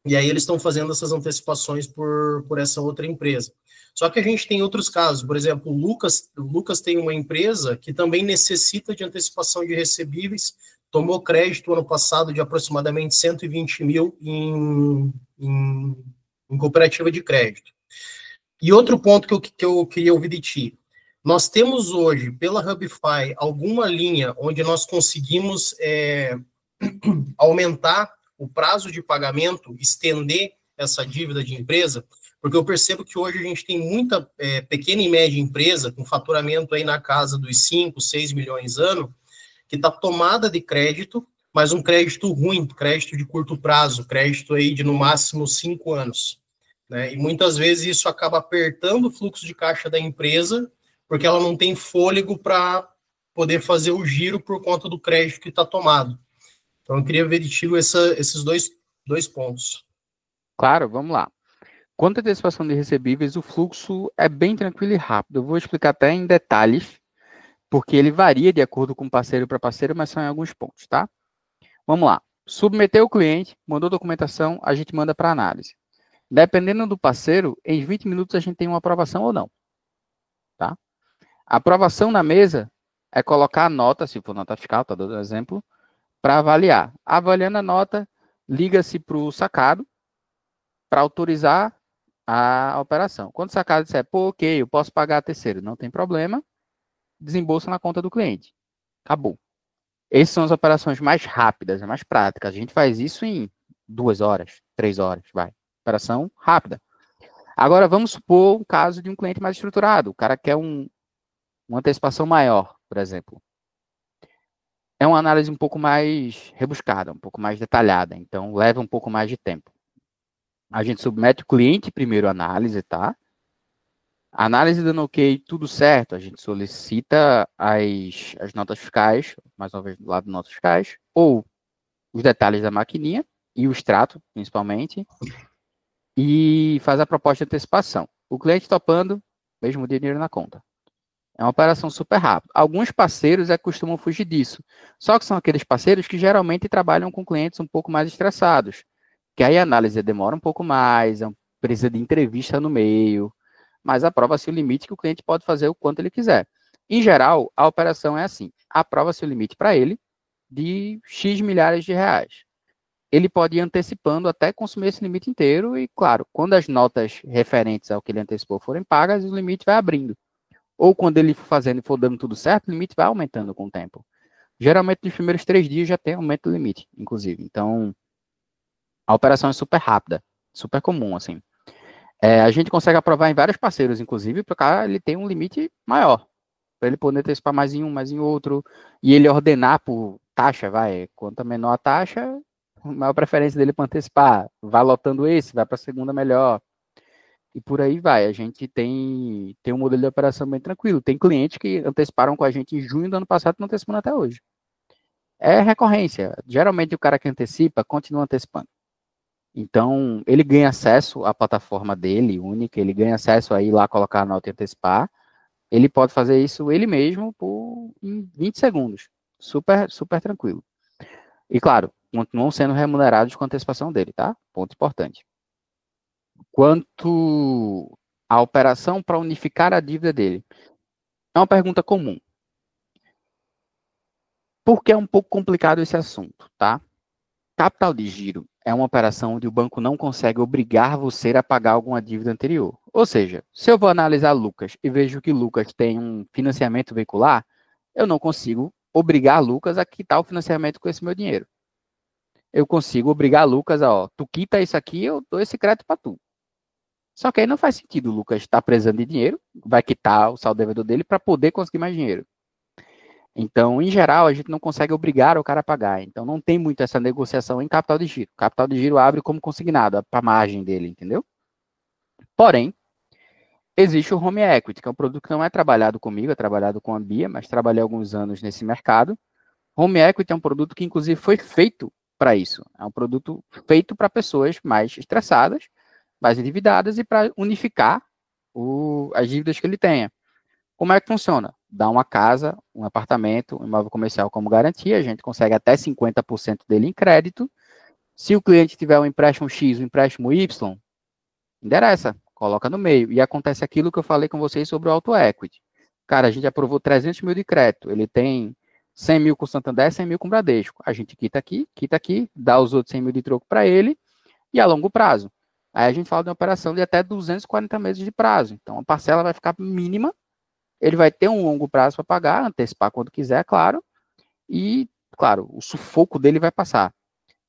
E aí eles estão fazendo essas antecipações por essa outra empresa. Só que a gente tem outros casos, por exemplo, o Lucas tem uma empresa que também necessita de antecipação de recebíveis, tomou crédito ano passado de aproximadamente 120 mil em cooperativa de crédito. E outro ponto que eu queria ouvir de ti, nós temos hoje, pela Hubify, alguma linha onde nós conseguimos aumentar o prazo de pagamento, estender essa dívida de empresa, porque eu percebo que hoje a gente tem muita pequena e média empresa com faturamento aí na casa dos 5, 6 milhões ano, que está tomada de crédito, mas um crédito ruim, crédito de curto prazo, crédito aí de no máximo 5 anos. Né? E muitas vezes isso acaba apertando o fluxo de caixa da empresa, porque ela não tem fôlego para poder fazer o giro por conta do crédito que está tomado. Então, eu queria ver de ti esses dois pontos. Claro, vamos lá. Quanto à antecipação de recebíveis, o fluxo é bem tranquilo e rápido. Eu vou explicar até em detalhes, porque ele varia de acordo com parceiro para parceiro, mas são em alguns pontos, tá? Vamos lá. Submeteu o cliente, mandou documentação, a gente manda para análise. Dependendo do parceiro, em 20 minutos a gente tem uma aprovação ou não, tá? A aprovação na mesa é colocar a nota, se for nota fiscal, tá dando um exemplo, para avaliar. Avaliando a nota, liga-se para o sacado para autorizar a operação. Quando o sacado disser, pô, ok, eu posso pagar a terceiro, não tem problema, desembolsa na conta do cliente. Acabou. Essas são as operações mais rápidas, mais práticas. A gente faz isso em 2 horas, 3 horas, vai. Operação rápida. Agora, vamos supor um caso de um cliente mais estruturado. O cara quer uma antecipação maior, por exemplo. É uma análise um pouco mais rebuscada, um pouco mais detalhada, então leva um pouco mais de tempo. A gente submete o cliente primeiro à análise, tá? A análise dando ok, tudo certo, a gente solicita as notas fiscais, mais uma vez do lado de notas fiscais, ou os detalhes da maquininha e o extrato, principalmente, e faz a proposta de antecipação. O cliente topando, mesmo dinheiro na conta. É uma operação super rápida. Alguns parceiros costumam fugir disso. Só que são aqueles parceiros que geralmente trabalham com clientes um pouco mais estressados. Que aí a análise demora um pouco mais, precisa de entrevista no meio, mas aprova-se o limite que o cliente pode fazer o quanto ele quiser. Em geral, a operação é assim. Aprova-se o limite para ele de X milhares de reais. Ele pode ir antecipando até consumir esse limite inteiro e, claro, quando as notas referentes ao que ele antecipou forem pagas, o limite vai abrindo. Ou quando ele for fazendo e for dando tudo certo, o limite vai aumentando com o tempo. Geralmente, nos primeiros 3 dias já tem aumento do limite, inclusive. Então, a operação é super rápida, super comum, assim. A gente consegue aprovar em vários parceiros, inclusive, para o cara ele tem um limite maior, para ele poder antecipar mais em um, mais em outro, e ele ordenar por taxa, vai. Quanto menor a taxa, maior preferência dele para antecipar. Vai lotando esse, vai para a segunda melhor. E por aí vai. A gente tem um modelo de operação bem tranquilo. Tem clientes que anteciparam com a gente em junho do ano passado e não antecipando até hoje. É recorrência. Geralmente o cara que antecipa continua antecipando. Então, ele ganha acesso à plataforma dele, única, ele ganha acesso a ir lá colocar a nota e antecipar. Ele pode fazer isso ele mesmo em 20 segundos. Super, super tranquilo. E, claro, continuam sendo remunerados com a antecipação dele, tá? Ponto importante. Quanto à operação para unificar a dívida dele, é uma pergunta comum. Porque é um pouco complicado esse assunto, tá? Capital de giro é uma operação onde o banco não consegue obrigar você a pagar alguma dívida anterior. Ou seja, se eu vou analisar Lucas e vejo que Lucas tem um financiamento veicular, eu não consigo obrigar Lucas a quitar o financiamento com esse meu dinheiro. eu consigo obrigar Lucas a, ó, tu quita isso aqui, eu dou esse crédito para tu. Só que aí não faz sentido o Lucas estar precisando de dinheiro, vai quitar o saldo devedor dele para poder conseguir mais dinheiro. Então, em geral, a gente não consegue obrigar o cara a pagar. Então, não tem muito essa negociação em capital de giro. Capital de giro abre como consignado, para a margem dele, entendeu? Porém, existe o Home Equity, que é um produto que não é trabalhado comigo, é trabalhado com a Bia, mas trabalhei alguns anos nesse mercado. Home Equity é um produto que, inclusive, foi feito para isso. É um produto feito para pessoas mais estressadas, mais endividadas e para unificar as dívidas que ele tenha. Como é que funciona? Dá uma casa, um apartamento, um imóvel comercial como garantia, a gente consegue até 50% dele em crédito. Se o cliente tiver um empréstimo X, um empréstimo Y, endereça, coloca no meio. E acontece aquilo que eu falei com vocês sobre o auto equity. Cara, a gente aprovou 300 mil de crédito, ele tem 100 mil com o Santander, 100 mil com o Bradesco. A gente quita aqui, dá os outros 100 mil de troco para ele e a longo prazo. Aí a gente fala de uma operação de até 240 meses de prazo. Então a parcela vai ficar mínima, ele vai ter um longo prazo para pagar, antecipar quando quiser, claro, e, claro, o sufoco dele vai passar.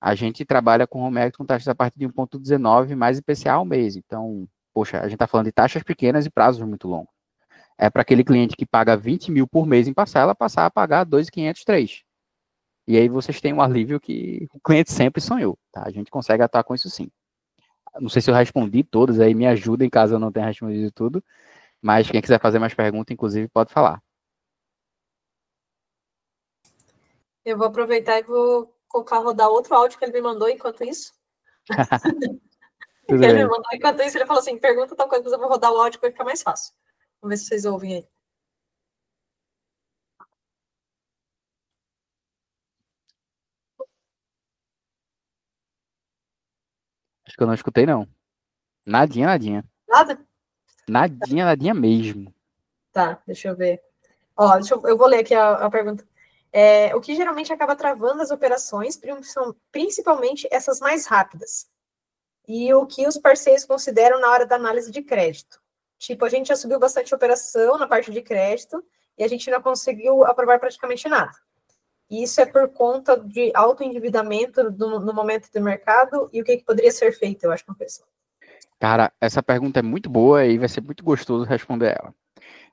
A gente trabalha com home equity com taxas a partir de 1,19 mais IPCA ao mês. Então, poxa, a gente está falando de taxas pequenas e prazos muito longos. É para aquele cliente que paga 20 mil por mês em parcela, passar a pagar 2.503. E aí vocês têm um alívio que o cliente sempre sonhou, tá? A gente consegue atuar com isso sim. Não sei se eu respondi todas, aí me ajuda em caso eu não tenha respondido tudo, mas quem quiser fazer mais perguntas, inclusive, pode falar. Eu vou aproveitar e vou colocar rodar outro áudio que ele me mandou enquanto isso. Tudo Ele bem. me mandou enquanto isso, ele falou assim, pergunta tal coisa, mas eu vou rodar o áudio que vai ficar mais fácil. Vamos ver se vocês ouvem aí. Acho que eu não escutei, não. Nadinha, nadinha. Nada? Nadinha, nadinha mesmo. Tá, deixa eu ver. Ó, eu vou ler aqui a pergunta. O que geralmente acaba travando as operações, principalmente essas mais rápidas? E o que os parceiros consideram na hora da análise de crédito? Tipo, a gente já subiu bastante operação na parte de crédito e a gente não conseguiu aprovar praticamente nada. E isso é por conta de autoendividamento no momento do mercado e o que poderia ser feito, eu acho que é uma coisa. Cara, essa pergunta é muito boa e vai ser muito gostoso responder ela.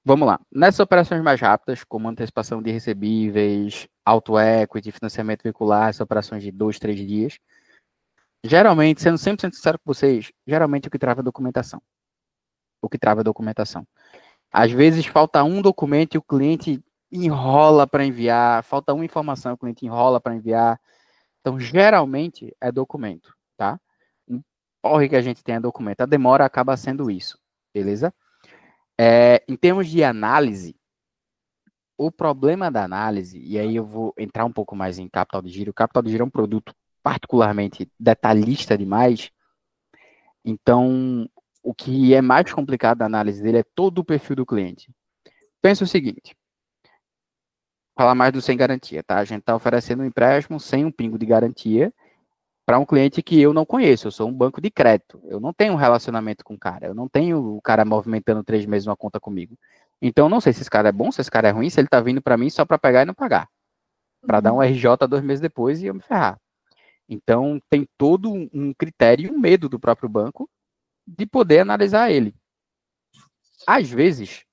Vamos lá. Nessas operações mais rápidas, como antecipação de recebíveis, auto equity, financiamento veicular, essas operações de 2, 3 dias, geralmente, sendo 100% sincero com vocês, geralmente o que trava é a documentação. O que trava é a documentação. Às vezes falta um documento e o cliente enrola para enviar, falta uma informação, o cliente enrola para enviar. Então, geralmente é documento, tá? Um porre que a gente tem é documento. A demora acaba sendo isso, beleza? Em termos de análise, o problema da análise, e aí eu vou entrar um pouco mais em capital de giro. O capital de giro é um produto particularmente detalhista demais. Então, o que é mais complicado da análise dele é todo o perfil do cliente. Pensa o seguinte, falar mais do sem garantia, tá? A gente está oferecendo um empréstimo sem um pingo de garantia para um cliente que eu não conheço. Eu sou um banco de crédito. Eu não tenho um relacionamento com o cara. Eu não tenho o cara movimentando 3 meses uma conta comigo. Então, eu não sei se esse cara é bom, se esse cara é ruim, se ele está vindo para mim só para pegar e não pagar. Para dar um RJ 2 meses depois e eu me ferrar. Então, tem todo um critério e um medo do próprio banco de poder analisar ele. Às vezes,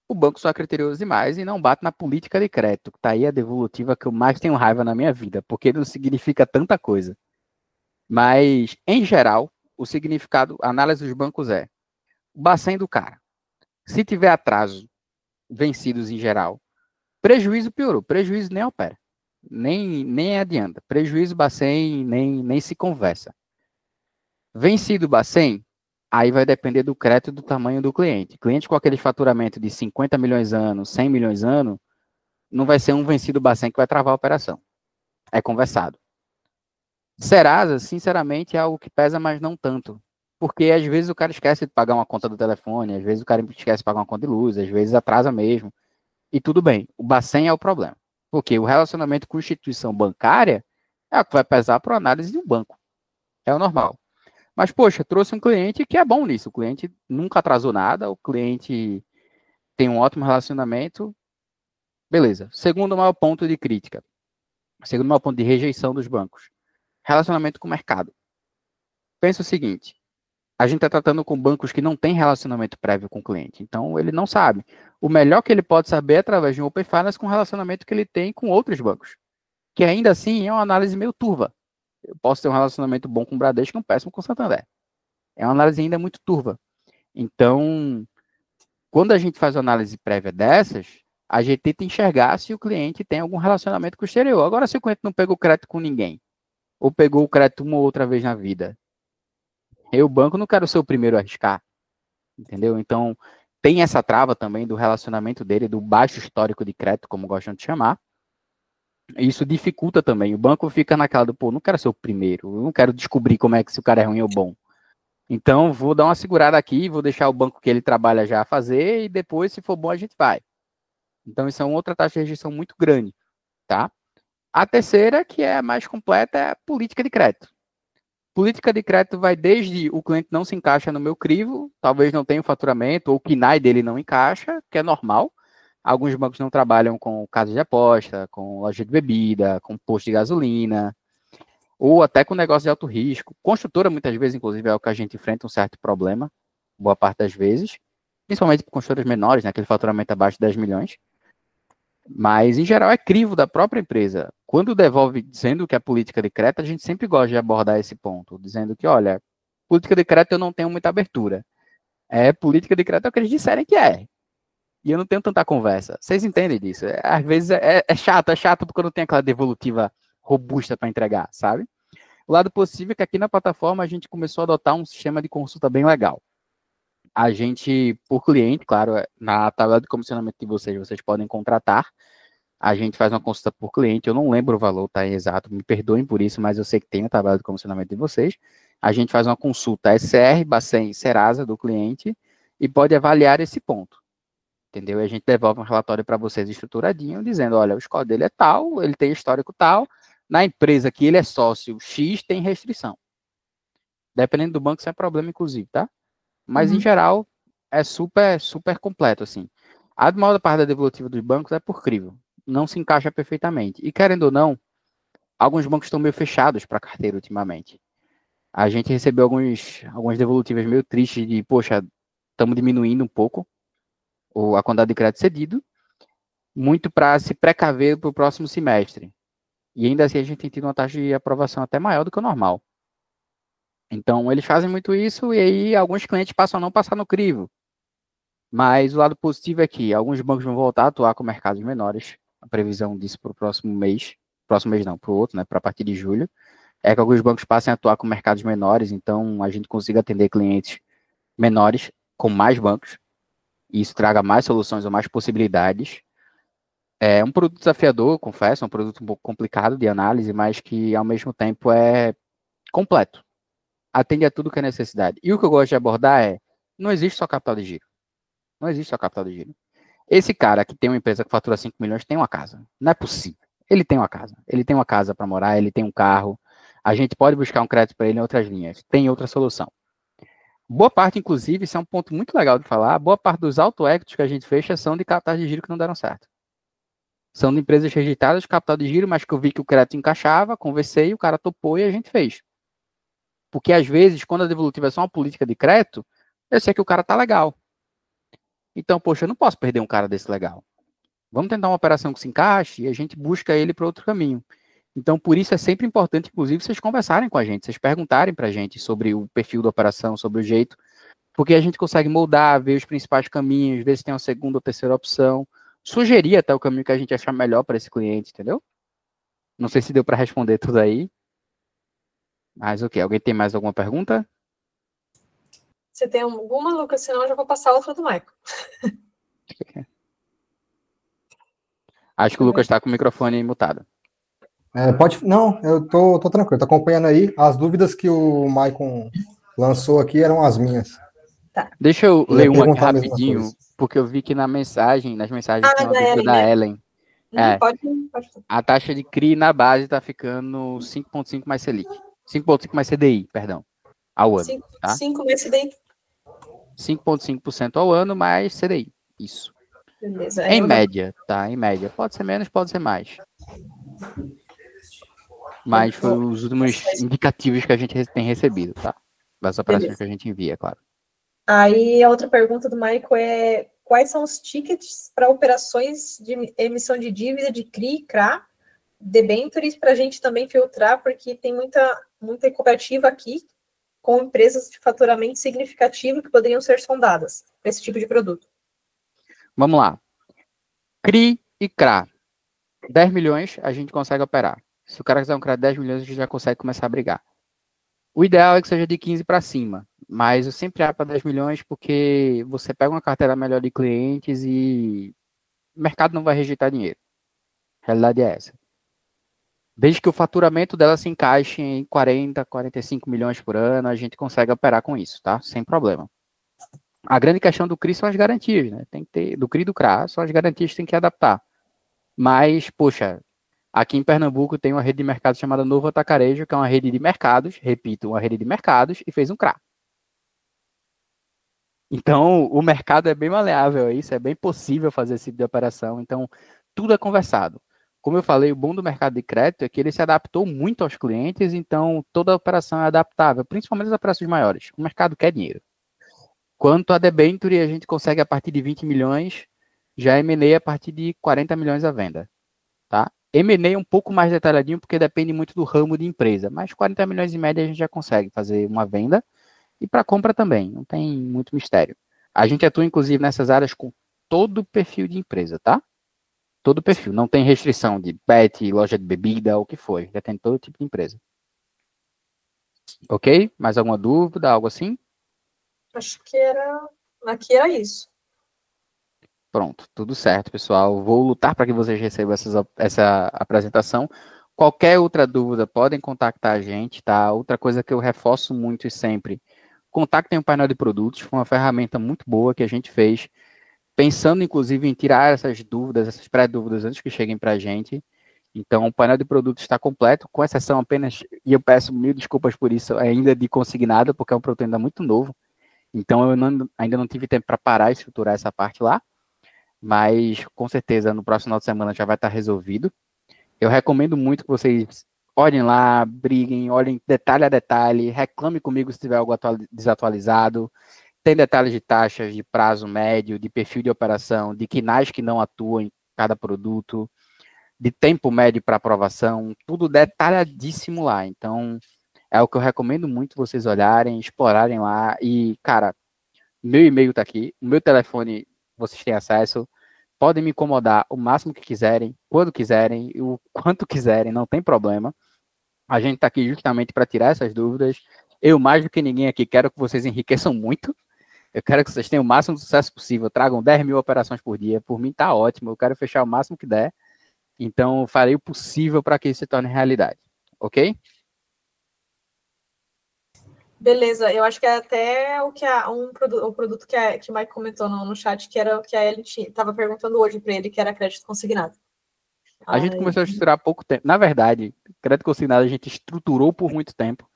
o banco só é criterioso demais e não bate na política de crédito, que tá aí a devolutiva que eu mais tenho raiva na minha vida, porque não significa tanta coisa. Mas, em geral, o significado, a análise dos bancos é o Bacen do cara. Se tiver atraso, vencidos em geral, prejuízo piorou, prejuízo nem opera, nem adianta. Prejuízo Bacen nem se conversa. Vencido Bacen, aí vai depender do crédito e do tamanho do cliente. Cliente com aquele faturamento de 50 milhões ano, 100 milhões ano, não vai ser um vencido Bacen que vai travar a operação. É conversado. Serasa, sinceramente, é algo que pesa, mas não tanto. Porque às vezes o cara esquece de pagar uma conta do telefone, às vezes o cara esquece de pagar uma conta de luz, às vezes atrasa mesmo. E tudo bem, o Bacen é o problema. Porque o relacionamento com instituição bancária é o que vai pesar para a análise de um banco. É o normal. Mas, poxa, trouxe um cliente que é bom nisso. O cliente nunca atrasou nada, o cliente tem um ótimo relacionamento. Beleza. Segundo maior ponto de crítica. Segundo maior ponto de rejeição dos bancos. relacionamento com o mercado. Pensa o seguinte, a gente está tratando com bancos que não têm relacionamento prévio com o cliente, então ele não sabe. O melhor que ele pode saber é através de um Open Finance com o relacionamento que ele tem com outros bancos, que ainda assim é uma análise meio turva. Eu posso ter um relacionamento bom com o Bradesco e um péssimo com o Santander. É uma análise ainda muito turva. Então, quando a gente faz uma análise prévia dessas, a gente tenta enxergar se o cliente tem algum relacionamento com o exterior. Agora, se o cliente não pegou crédito com ninguém, ou pegou o crédito uma ou outra vez na vida, eu, banco, não quero ser o primeiro a arriscar, entendeu? Então, tem essa trava também do relacionamento dele, do baixo histórico de crédito, como gostam de chamar. Isso dificulta também. O banco fica naquela do, pô, não quero ser o primeiro, eu não quero descobrir como é que se o cara é ruim ou bom. Então, vou dar uma segurada aqui, vou deixar o banco que ele trabalha já fazer, e depois, se for bom, a gente vai. Então, isso é uma outra taxa de rejeição muito grande, tá? A terceira, que é a mais completa, é a política de crédito. Política de crédito vai desde o cliente não se encaixa no meu crivo, talvez não tenha o faturamento, ou o KNAI dele não encaixa, que é normal. Alguns bancos não trabalham com casa de aposta, com loja de bebida, com posto de gasolina, ou até com negócio de alto risco. Construtora, muitas vezes, inclusive, é o que a gente enfrenta um certo problema, boa parte das vezes, principalmente construtoras menores, né, aquele faturamento abaixo de 10 milhões. Mas, em geral, é crivo da própria empresa. Quando devolve dizendo que é política de crédito, a gente sempre gosta de abordar esse ponto, dizendo que, olha, política de crédito eu não tenho muita abertura. Política de crédito é o que eles disserem que é. E eu não tenho tanta conversa. Vocês entendem disso? Às vezes é chato porque eu não tenho aquela devolutiva robusta para entregar, sabe? O lado positivo é que aqui na plataforma a gente começou a adotar um sistema de consulta bem legal. A gente, por cliente, claro, na tabela de comissionamento de vocês podem contratar. A gente faz uma consulta por cliente, eu não lembro o valor, tá, exato, me perdoem por isso, mas eu sei que tem a tabela de comissionamento de vocês. A gente faz uma consulta SR, Bacen, Serasa do cliente e pode avaliar esse ponto, entendeu? E a gente devolve um relatório para vocês estruturadinho, dizendo, olha, o score dele é tal, ele tem histórico tal, na empresa que ele é sócio X tem restrição. Dependendo do banco, isso é problema, inclusive, tá? Mas, em geral, é super completo, assim. A maior parte da devolutiva dos bancos é por crivo. Não se encaixa perfeitamente. E, querendo ou não, alguns bancos estão meio fechados para carteira ultimamente. A gente recebeu algumas devolutivas meio tristes de, poxa, estamos diminuindo um pouco a quantidade de crédito cedido, muito para se precaver para o próximo semestre. E ainda assim a gente tem tido uma taxa de aprovação até maior do que o normal. Então, eles fazem muito isso e aí alguns clientes passam a não passar no crivo. Mas o lado positivo é que alguns bancos vão voltar a atuar com mercados menores. A previsão disso para o próximo mês não, para o outro, né, para a partir de julho, é que alguns bancos passem a atuar com mercados menores, então a gente consiga atender clientes menores com mais bancos, e isso traga mais soluções ou mais possibilidades. É um produto desafiador, confesso, é um produto um pouco complicado de análise, mas que ao mesmo tempo é completo. Atende a tudo que é necessidade. E o que eu gosto de abordar não existe só capital de giro. Não existe só capital de giro. Esse cara que tem uma empresa que fatura 5 milhões tem uma casa. Não é possível. Ele tem uma casa. Ele tem uma casa para morar, ele tem um carro. A gente pode buscar um crédito para ele em outras linhas. Tem outra solução. Boa parte, inclusive, isso é um ponto muito legal de falar, boa parte dos auto-equities que a gente fecha são de capital de giro que não deram certo. São de empresas rejeitadas de capital de giro, mas que eu vi que o crédito encaixava, conversei, o cara topou e a gente fez. Porque, às vezes, quando a devolutiva é só uma política de crédito, eu sei que o cara tá legal. Então, poxa, eu não posso perder um cara desse legal. Vamos tentar uma operação que se encaixe e a gente busca ele para outro caminho. Então, por isso é sempre importante, inclusive, vocês conversarem com a gente, vocês perguntarem para a gente sobre o perfil da operação, sobre o jeito, porque a gente consegue moldar, ver os principais caminhos, ver se tem uma segunda ou terceira opção, sugerir até o caminho que a gente achar melhor para esse cliente, entendeu? Não sei se deu para responder tudo aí. Mas ok, alguém tem mais alguma pergunta? Você tem alguma, Lucas? Senão eu já vou passar outra do Michael. Acho que o Lucas está com o microfone mutado. Não, eu tô tranquilo, tô acompanhando aí. As dúvidas que o Maicon lançou aqui eram as minhas. Tá. Deixa eu ler uma aqui perguntar a mesma rapidinho, coisa. porque eu vi que nas mensagens tem uma da dúvida Ellen, da né? Ellen. Pode. A taxa de CRI na base está ficando 5,5 mais Selic. 5,5 mais CDI, perdão, ao ano. 5 mais CDI. 5,5% ao ano mais CDI. Isso. Beleza. Em média, tá? Em média. Pode ser menos, pode ser mais. Mas foi os últimos indicativos que a gente tem recebido, tá? Das operações Beleza. que a gente envia, claro. Aí a outra pergunta do Michael é: quais são os tickets para operações de emissão de dívida de CRI e CRA, debentures, para a gente também filtrar, porque tem muita cooperativa aqui com empresas de faturamento significativo que poderiam ser sondadas para esse tipo de produto. Vamos lá. CRI e CRA. 10 milhões a gente consegue operar. Se o cara quiser um CRA de 10 milhões, a gente já consegue começar a brigar. O ideal é que seja de 15 para cima, mas eu sempre abro para 10 milhões porque você pega uma carteira melhor de clientes e o mercado não vai rejeitar dinheiro. A realidade é essa. Desde que o faturamento dela se encaixe em 40, 45 milhões por ano, a gente consegue operar com isso, tá? Sem problema. A grande questão do CRI são as garantias, né? Tem que ter, do CRI e do CRA, são as garantias que tem que adaptar. Mas, poxa, aqui em Pernambuco tem uma rede de mercado chamada Novo Atacarejo, que é uma rede de mercados, repito, uma rede de mercados, e fez um CRA. Então, o mercado é bem maleável a isso, é bem possível fazer esse tipo de operação, então, tudo é conversado. Como eu falei, o bom do mercado de crédito é que ele se adaptou muito aos clientes, então toda a operação é adaptável, principalmente as operações maiores. O mercado quer dinheiro. Quanto a debenture, a gente consegue a partir de 20 milhões, já M&A a partir de 40 milhões à venda. Tá? M&A é um pouco mais detalhadinho, porque depende muito do ramo de empresa, mas 40 milhões em média a gente já consegue fazer uma venda, e para compra também, não tem muito mistério. A gente atua, inclusive, nessas áreas com todo o perfil de empresa, tá? Todo o perfil, não tem restrição de pet, loja de bebida, o que for, já tem todo tipo de empresa. Ok? Mais alguma dúvida, algo assim? Acho que aqui era isso. Pronto, tudo certo, pessoal. Vou lutar para que vocês recebam essa apresentação. Qualquer outra dúvida, podem contactar a gente, tá? Outra coisa que eu reforço muito e sempre, contactem o painel de produtos, foi uma ferramenta muito boa que a gente fez, pensando, inclusive, em tirar essas dúvidas, essas pré-dúvidas antes que cheguem para a gente. Então, o painel de produtos está completo, com exceção apenas, e eu peço mil desculpas por isso, ainda de consignado, porque é um produto ainda muito novo. Então, eu ainda não tive tempo para parar e estruturar essa parte lá, mas, com certeza, no próximo final de semana já vai estar resolvido. Eu recomendo muito que vocês olhem lá, briguem, olhem detalhe a detalhe, reclame comigo se tiver algo desatualizado. Tem detalhes de taxas, de prazo médio, de perfil de operação, de quinais que não atuam em cada produto, de tempo médio para aprovação, tudo detalhadíssimo lá. Então, é o que eu recomendo muito vocês olharem, explorarem lá. E, cara, meu e-mail está aqui, o meu telefone vocês têm acesso. Podem me incomodar o máximo que quiserem, quando quiserem, o quanto quiserem, não tem problema. A gente está aqui justamente para tirar essas dúvidas. Eu, mais do que ninguém aqui, quero que vocês enriqueçam muito. Eu quero que vocês tenham o máximo de sucesso possível, tragam 10 mil operações por dia. Por mim tá ótimo, eu quero fechar o máximo que der. Então, farei o possível para que isso se torne realidade. Ok? Beleza, eu acho que é até o produto que o Mike comentou no chat, que era o que a Elite estava perguntando hoje para ele, que era crédito consignado. A gente começou a estruturar há pouco tempo. Na verdade, crédito consignado a gente estruturou por muito tempo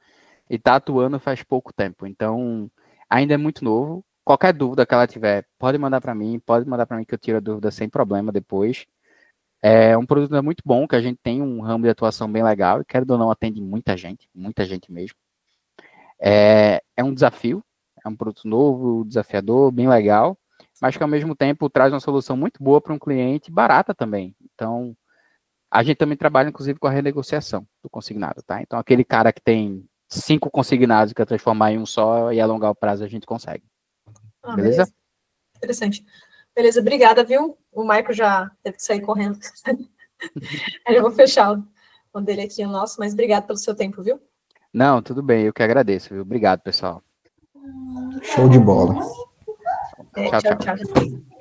e está atuando faz pouco tempo. Então, ainda é muito novo. Qualquer dúvida que ela tiver, pode mandar para mim que eu tiro a dúvida sem problema depois. É um produto muito bom, que a gente tem um ramo de atuação bem legal e, querendo ou não, atende muita gente mesmo. É um desafio, é um produto novo, desafiador, bem legal, mas que ao mesmo tempo traz uma solução muito boa para um cliente, barata também. Então, a gente também trabalha, inclusive, com a renegociação do consignado, tá? Então, aquele cara que tem 5 consignados que quer transformar em um só e alongar o prazo, a gente consegue. Beleza? Interessante. Beleza, obrigada, viu? O Michael já teve que sair correndo. Eu vou fechar o dele aqui, o nosso, mas obrigado pelo seu tempo, viu? Não, tudo bem, eu que agradeço, viu? Obrigado, pessoal. Show de bola. Tchau, tchau. Tchau.